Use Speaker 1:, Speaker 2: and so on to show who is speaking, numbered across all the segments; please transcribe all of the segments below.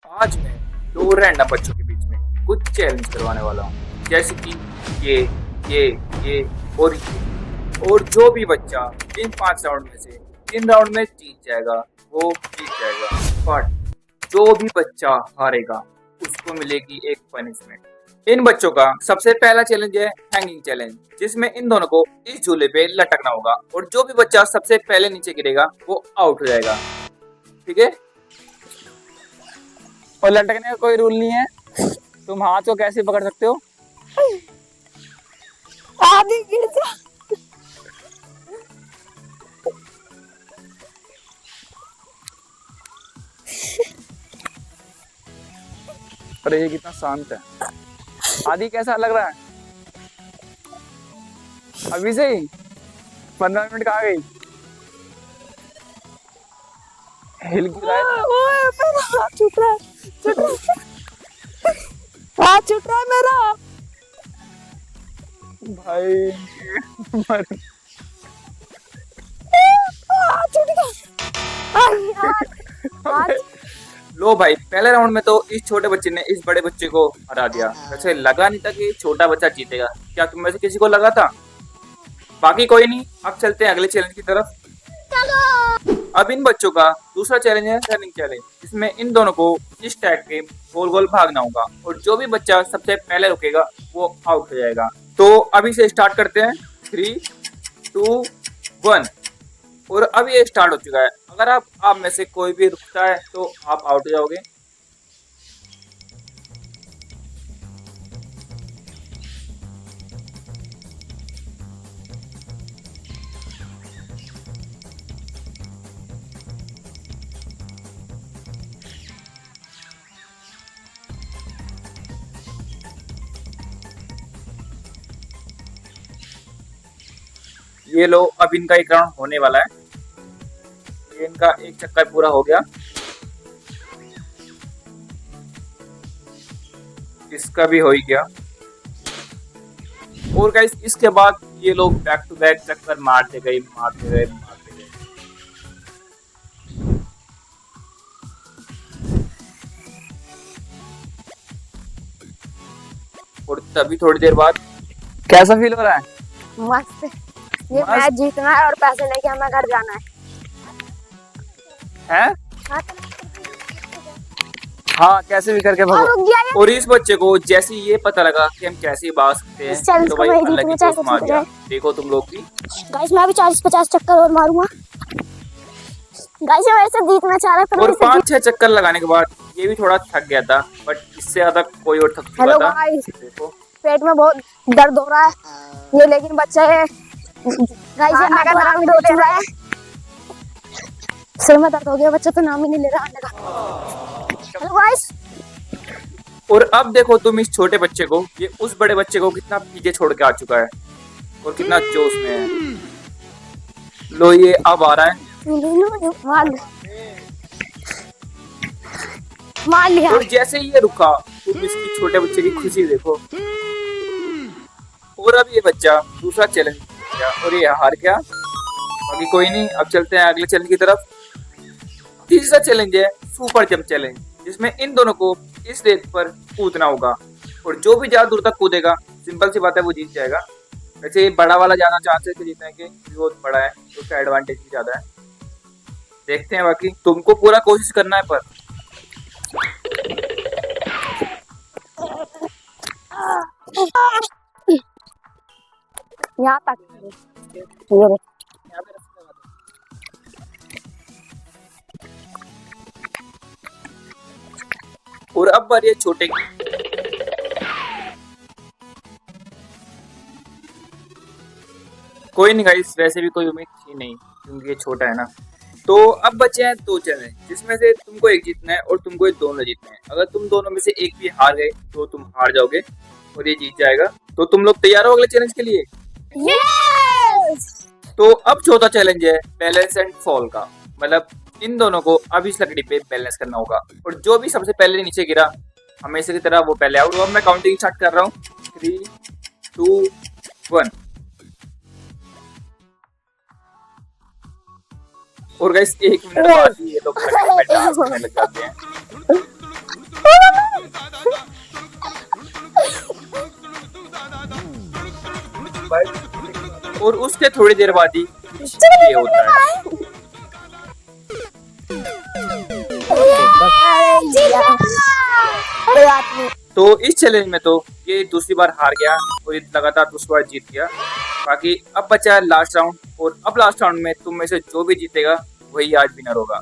Speaker 1: आज मैं दो रैंडम बच्चों के बीच में कुछ चैलेंज करवाने वाला हूँ, जैसे कि ये ये ये और ये। और जो भी बच्चा इन 5 राउंड में से 3 राउंड में जीत जाएगा वो जीत जाएगा। बट जो भी बच्चा हारेगा उसको मिलेगी एक पनिशमेंट। इन बच्चों का सबसे पहला चैलेंज है हैंगिंग चैलेंज, जिसमें इन दोनों को इस झूले पे लटकना होगा और जो भी बच्चा सबसे पहले नीचे गिरेगा वो आउट हो जाएगा। ठीक है। और लटकने का कोई रूल नहीं है, तुम हाथ को कैसे पकड़ सकते हो।
Speaker 2: आधी गिर जा।
Speaker 1: अरे ये कितना शांत है। आदि कैसा लग रहा है अभी से ही? 15 मिनट कहाँ गई? हिल क्यों रहा है?
Speaker 2: ओए मेरा हाथ छूट रहा है, छूट रहा है, हाथ छूट रहा है मेरा
Speaker 1: भाई मर।
Speaker 2: हाथ छूट गया। हाथ
Speaker 1: लो भाई, पहले राउंड में तो इस छोटे बच्चे ने इस बड़े बच्चे को हरा दिया। वैसे लगा नहीं था कि छोटा बच्चा जीतेगा। क्या तुम में से किसी को लगा था? बाकी कोई नहीं, अब चलते हैं अगले चैलेंज की तरफ। अब इन बच्चों का दूसरा चैलेंज है रनिंग चैलेंज, जिसमें इन दोनों को इस टैग के गोल गोल भागना होगा और जो भी बच्चा सबसे पहले रुकेगा वो आउट हो जाएगा। तो अभी से स्टार्ट करते हैं। 3, 2, 1। और अब ये स्टार्ट हो चुका है। अगर आप में से कोई भी रुकता है तो आप आउट हो जाओगे। ये लो, अब इनका एक राउंड होने वाला है। ये इनका एक चक्कर पूरा हो गया, इसका भी हो ही गया। और गाइस इसके बाद ये लोग बैक टू बैक चक्कर मारते गए मारते गए मारते गए। और तभी थोड़ी देर बाद कैसा फील हो रहा है?
Speaker 2: मस्त। ये
Speaker 1: मस्त?
Speaker 2: मैच जीतना है और पैसे लेके हमें घर जाना है।
Speaker 1: हैं?
Speaker 2: हाँ,
Speaker 1: हाँ, कैसे भी करके
Speaker 2: और
Speaker 1: भगो।
Speaker 2: रुक गया ये।
Speaker 1: और इस बच्चे को जैसे ही ये पता लगा कि हम कैसे भाग सकते
Speaker 2: इस
Speaker 1: हैं
Speaker 2: challenge
Speaker 1: तो
Speaker 2: को
Speaker 1: भाई
Speaker 2: मैं
Speaker 1: अलग ही
Speaker 2: जीतूंगा,
Speaker 1: जोश मार
Speaker 2: चाहे
Speaker 1: दिया।
Speaker 2: कुछ हो
Speaker 1: देखो तुम लोग भी।
Speaker 2: गाइस मैं भी 40-50 चक्कर और मारूंगा। गाइस मैं ऐसे जीतना चाह रहा था।
Speaker 1: और 5-6 चक्कर लगाने के बाद ये भी थोड़ा थक गया था, बट इससे ज्यादा कोई और थक चुका
Speaker 2: हेलो
Speaker 1: था।
Speaker 2: गाइस,
Speaker 1: देखो
Speaker 2: पेट में बहुत दर्द हो रहा है ये, लेकिन बच्चा है गाइस, ये आने का नाम नहीं ले रहा है। सिर में दर्द हो गया, बच्चा तो नाम ही नहीं ले रहा आने का। हेलो गाइस,
Speaker 1: और अब देखो तुम इस छोटे बच्चे को, ये उस बड़े बच्चे को कितना पीछे छोड़ के आ चुका है और कितना जोश में है। लो ये अब आ रहा है।
Speaker 2: मार लिया।
Speaker 1: और जैसे ही ये रुका तुम इसकी छोटे बच्चे की खुशी देखो। और अब ये बच्चा दूसरा चैलेंज किया और ये हार गया। बाकी कोई नहीं, अब चलते हैं अगले चैलेंज की तरफ। तीसरा चैलेंज है सुपर जंप चैलेंज, जिसमें इन दोनों को इस रेत पर कूदना होगा और जो भी ज्यादा दूर तक कूदेगा, सिंपल सी बात है, वो जीत जाएगा। वैसे ये बड़ा वाला ज्यादा चांसेस है जीतने के, बहुत बड़ा है तो उसका एडवांटेज भी ज्यादा है। देखते हैं, बाकी तुमको पूरा कोशिश करना है। पर
Speaker 2: यहाँ तक ये रे।
Speaker 1: और अब बारी है छोटे की। कोई नहीं गाइस, वैसे भी कोई उम्मीद थी नहीं क्योंकि ये छोटा है ना। तो अब बचे हैं 2 चैलेंज, जिसमें से तुमको एक जीतना है और तुमको ये दोनों जीतने हैं। अगर तुम दोनों में से एक भी हार गए तो तुम हार जाओगे और ये जीत जाएगा। तो तुम लोग तैयार हो अगले चैलेंज के लिए?
Speaker 2: यस।
Speaker 1: तो अब चौथा चैलेंज है बैलेंस एंड फॉल का, मतलब इन दोनों को अब इस लकड़ी पे बैलेंस करना होगा और जो भी सबसे पहले नीचे गिरा हमेशा की तरह वो पहले आउट हुआ। मैं काउंटिंग स्टार्ट कर रहा हूँ। 3, 2, 1। और गाइस 1 मिनट बाद ही ये लोग लग जाते हैं। और उसके थोड़ी देर बाद ही कुछ ये होता है।
Speaker 2: कोई बात नहीं।
Speaker 1: तो इस चैलेंज में तो ये दूसरी बार हार गया और ये लगातार दूसरी बार जीत गया। बाकी अब बचा है लास्ट राउंड, और अब लास्ट राउंड में तुम में से जो भी जीतेगा वही आज विनर होगा।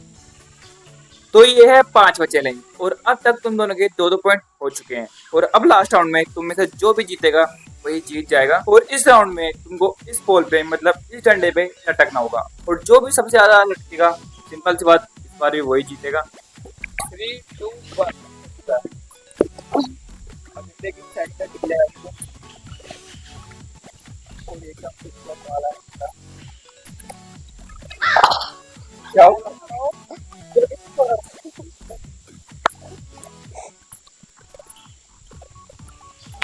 Speaker 1: तो ये है 5वां चैलेंज, और अब तक तुम दोनों के 2-2 पॉइंट हो चुके हैं। और अब लास्ट राउंड में तुम में से जो भी जीतेगा वही जीत जाएगा। और इस राउंड में तुमको इस पोल पे मतलब इस डंडे पे लटकना होगा, और जो भी सबसे ज्यादा लटकेगा, सिंपल सी बात, इस बार भी वही जीतेगा। 3, 2, 1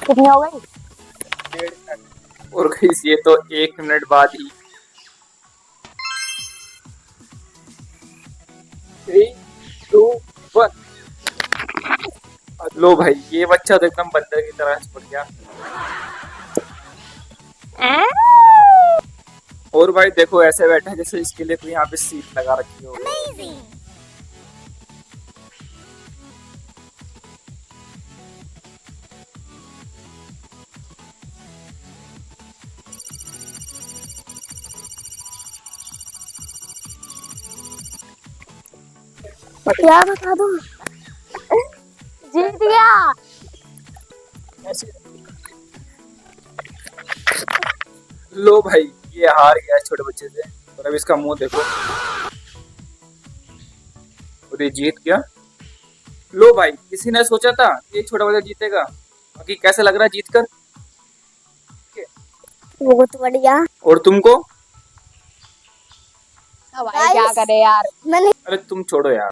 Speaker 2: कितनी हो गई?
Speaker 1: और गाइस ये तो 1 मिनट बाद ही। 3, 2, 1 लो भाई, ये बच्चा तो एकदम बंदर की तरह चिपक गया। और भाई देखो ऐसे बैठा है जैसे इसके लिए कोई यहाँ पे सीट लगा रखी हो।
Speaker 2: क्या बता दूं? जीत गया।
Speaker 1: लो भाई, ये हार गया छोटे बच्चे से, और अब इसका मुंह देखो, और ये जीत गया। लो भाई, किसी ने सोचा था ये छोटा बच्चा जीतेगा? बाकी कैसा लग रहा है जीतकर?
Speaker 2: बहुत बढ़िया।
Speaker 1: और तुमको?
Speaker 3: भाई क्या करे यार।
Speaker 2: मैंने
Speaker 1: अरे तुम छोड़ो यार।